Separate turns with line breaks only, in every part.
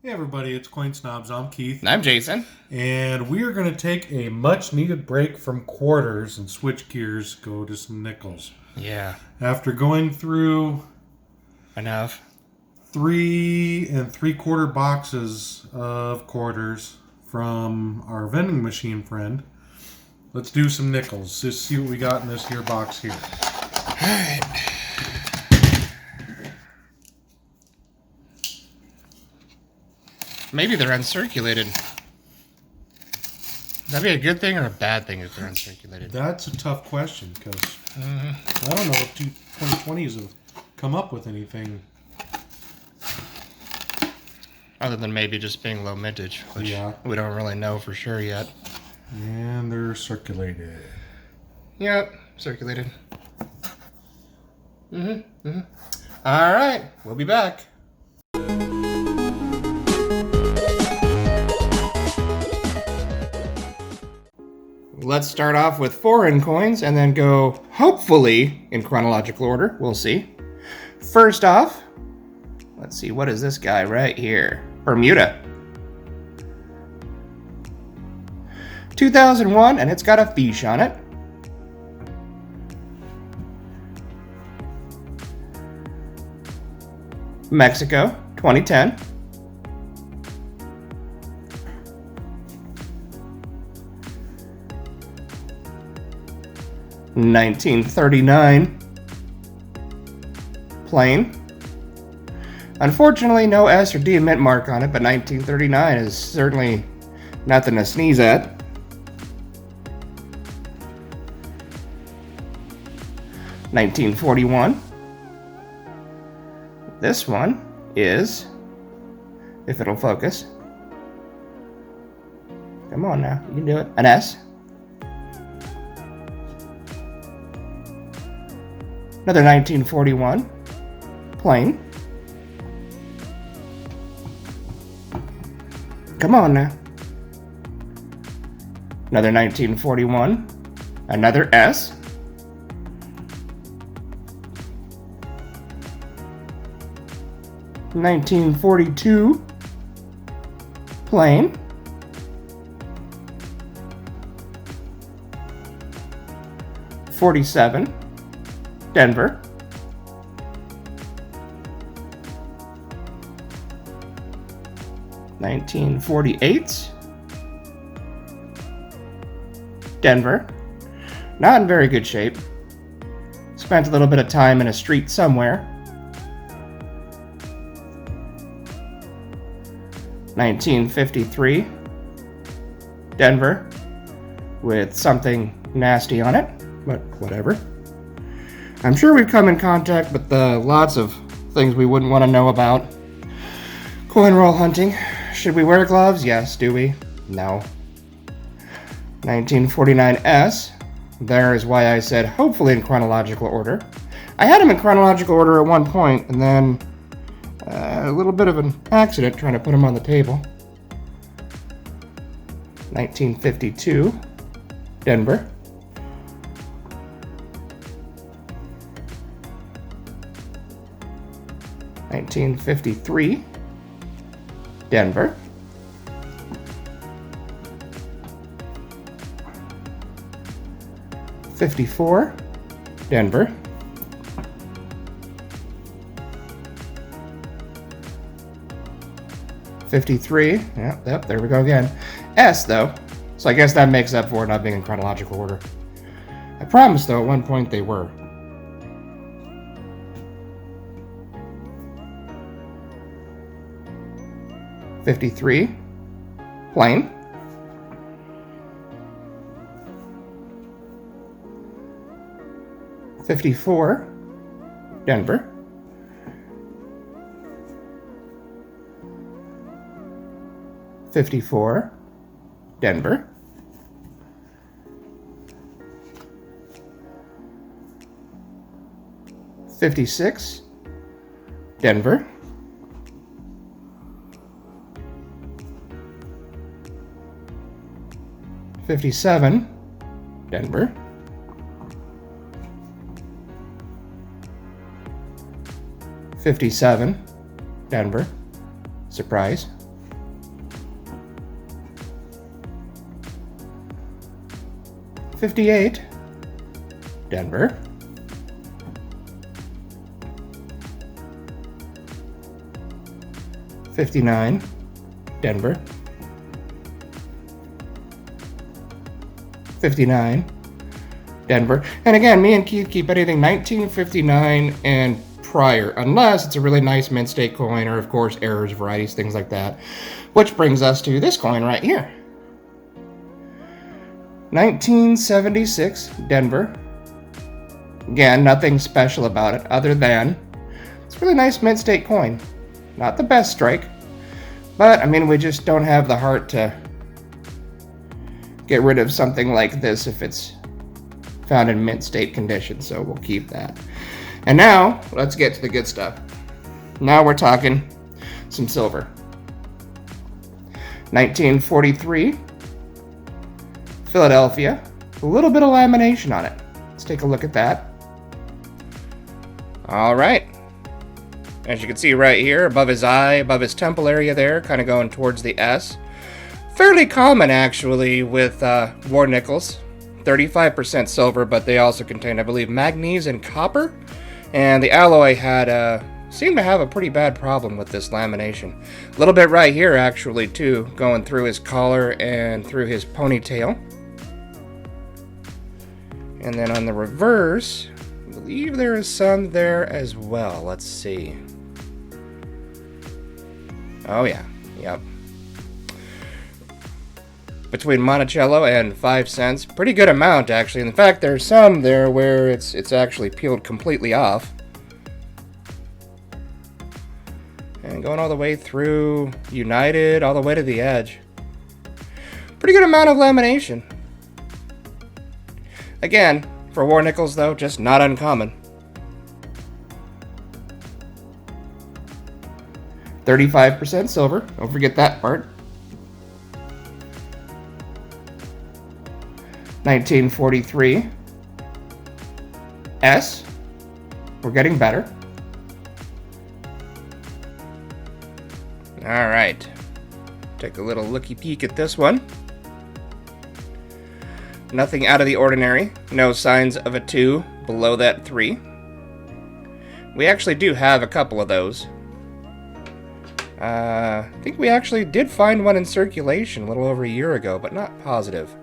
Hey everybody, it's Coin Snobz. I'm Keith.
I'm Jason.
And we are going to take a much needed break from quarters and switch gears, go to some nickels.
Yeah.
After going through
Enough.
3 3/4 boxes of quarters from our vending machine friend, let's do some nickels. Just see what we got in this here box here.
Alright. Maybe they're uncirculated. That'd be a good thing or a bad thing if they're uncirculated?
That's a tough question because I don't know if 2020s have come up with anything.
Other than maybe just being low mintage, which
Yeah.
we don't really know for sure yet.
And they're circulated.
Yep, circulated. Alright, we'll be back. Let's start off with foreign coins and then go, hopefully, in chronological order. We'll see. First off, let's see, what is this guy right here? Bermuda. 2001, and it's got a fish on it. Mexico, 2010. $1939. Plain. Unfortunately, no S or D mint mark on it, but 1939 is certainly nothing to sneeze at. $1941. This one is, if it'll focus. Come on now, you can do it. An S. Another 1941. Plain. Come on now. Another 1941. Another S. $1942. Plain. $47. Denver. $1948. Denver. Not in very good shape. Spent a little bit of time in a street somewhere. 1953. Denver. With something nasty on it, but whatever. I'm sure we've come in contact with lots of things we wouldn't want to know about. Coin roll hunting. Should we wear gloves? Yes. Do we? No. 1949S. There is why I said hopefully in chronological order. I had them in chronological order at one point, and then a little bit of an accident trying to put them on the table. 1952. Denver. 1953. Denver. 54. Denver. 53. Yep, there we go again. S, though. So I guess that makes up for it not being in chronological order. I promise, though, at one point they were. $53. Plain. $54. Denver. $54. Denver. $56. Denver. $57. Denver. $57. Denver. Surprise. 58, Denver. 59, Denver. 59, Denver. And again, me and Keith keep anything 1959 and prior, unless it's a really nice mint state coin, or of course errors, varieties, things like that. Which brings us to this coin right here. 1976, Denver. Again, nothing special about it other than it's a really nice mint state coin. Not the best strike, but I mean, we just don't have the heart to get rid of something like this if it's found in mint state condition, so we'll keep that. And now, let's get to the good stuff. Now we're talking some silver. 1943, Philadelphia. A little bit of lamination on it. Let's take a look at that. All right. As you can see right here, above his eye, above his temple area there, kind of going towards the S. Fairly common, actually, with war nickels. 35% silver, but they also contain, I believe, manganese and copper. And the alloy had seemed to have a pretty bad problem with this lamination. A little bit right here, actually, too, going through his collar and through his ponytail. And then on the reverse, I believe there is some there as well. Let's see. Oh yeah, yep. Between Monticello and 5 cents, pretty good amount actually. In fact, there's some there where it's actually peeled completely off. And going all the way through United, all the way to the edge. Pretty good amount of lamination. Again, for war nickels though, just not uncommon. 35% silver, don't forget that part. 1943 S, we're getting better. Alright, take a little looky peek at this one. Nothing out of the ordinary, no signs of a 2 below that 3. We actually do have a couple of those. I think we actually did find one in circulation a little over a year ago, but not positive.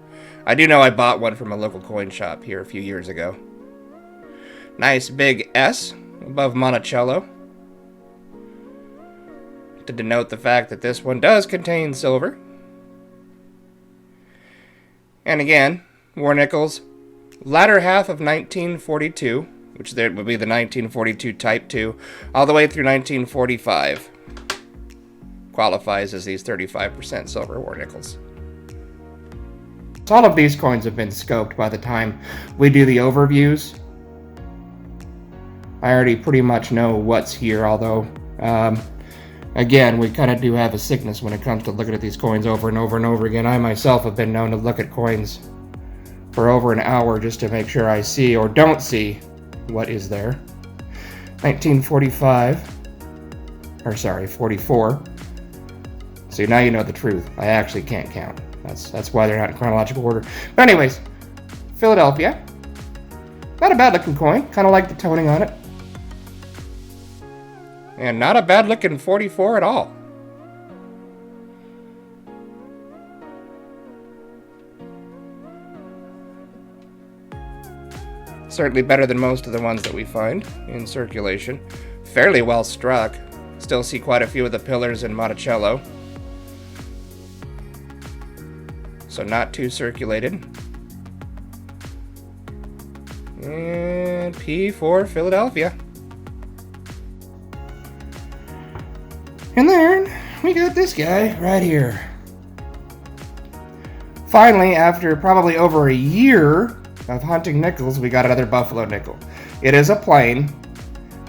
I do know I bought one from a local coin shop here a few years ago. Nice big S above Monticello, to denote the fact that this one does contain silver. And again, war nickels, latter half of 1942, which there would be the 1942 Type 2, all the way through 1945. Qualifies as these 35% silver war nickels. All of these coins have been scoped by the time we do the overviews. I already pretty much know what's here, although, again, we kind of do have a sickness when it comes to looking at these coins over and over and over again. I myself have been known to look at coins for over an hour just to make sure I see or don't see what is there. 1945, or sorry, 44. So now you know the truth. I actually can't count. That's why they're not in chronological order. But anyways, Philadelphia. Not a bad looking coin. Kind of like the toning on it. And not a bad looking 44 at all. Certainly better than most of the ones that we find in circulation. Fairly well struck. Still see quite a few of the pillars in Monticello. So not too circulated. And P for Philadelphia. And then we got this guy right here. Finally, after probably over a year of hunting nickels, we got another Buffalo nickel. It is a plain,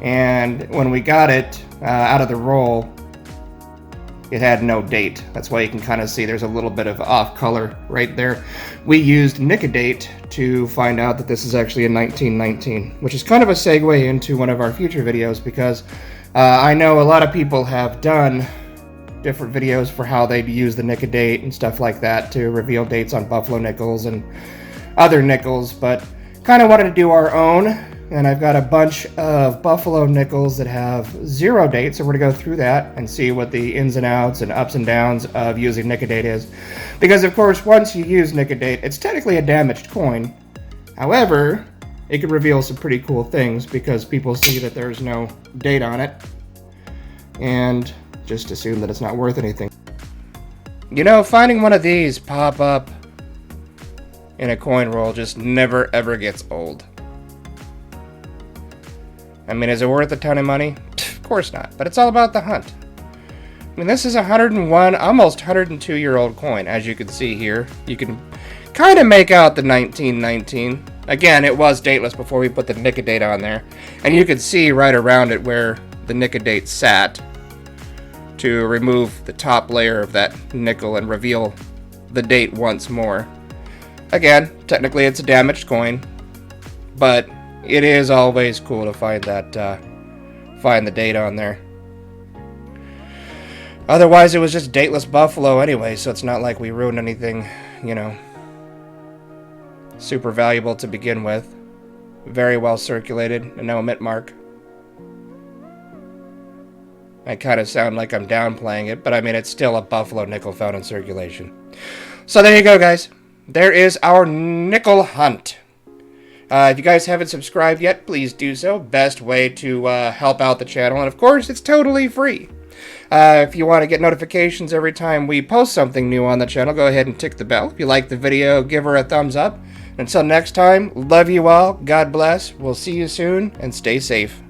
and when we got it out of the roll, it had no date. That's why you can kind of see there's a little bit of off color right there. We used Nicodate to find out that this is actually a 1919, which is kind of a segue into one of our future videos, because I know a lot of people have done different videos for how they'd use the Nicodate and stuff like that to reveal dates on Buffalo nickels and other nickels, but kind of wanted to do our own. And I've got a bunch of buffalo nickels that have 0 date, so we're going to go through that and see what the ins and outs and ups and downs of using Nicodate is. Because, of course, once you use Nicodate, it's technically a damaged coin. However, it could reveal some pretty cool things because people see that there's no date on it and just assume that it's not worth anything. You know, finding one of these pop up in a coin roll just never ever gets old. I mean, is it worth a ton of money? Of course not, but it's all about the hunt. I mean, this is a 101, almost 102-year-old coin, as you can see here. You can kind of make out the 1919. Again, it was dateless before we put the Nicodate on there. And you could see right around it where the Nicodate sat to remove the top layer of that nickel and reveal the date once more. Again, technically it's a damaged coin, but it is always cool to find that, find the date on there. Otherwise, it was just dateless buffalo anyway, so it's not like we ruined anything, you know, super valuable to begin with. Very well circulated, and no mint mark. I kind of sound like I'm downplaying it, but I mean, it's still a buffalo nickel found in circulation. So there you go, guys. There is our nickel hunt. If you guys haven't subscribed yet, please do so. Best way to help out the channel. And of course, it's totally free. If you want to get notifications every time we post something new on the channel, go ahead and tick the bell. If you like the video, give her a thumbs up. Until next time, love you all. God bless. We'll see you soon, and stay safe.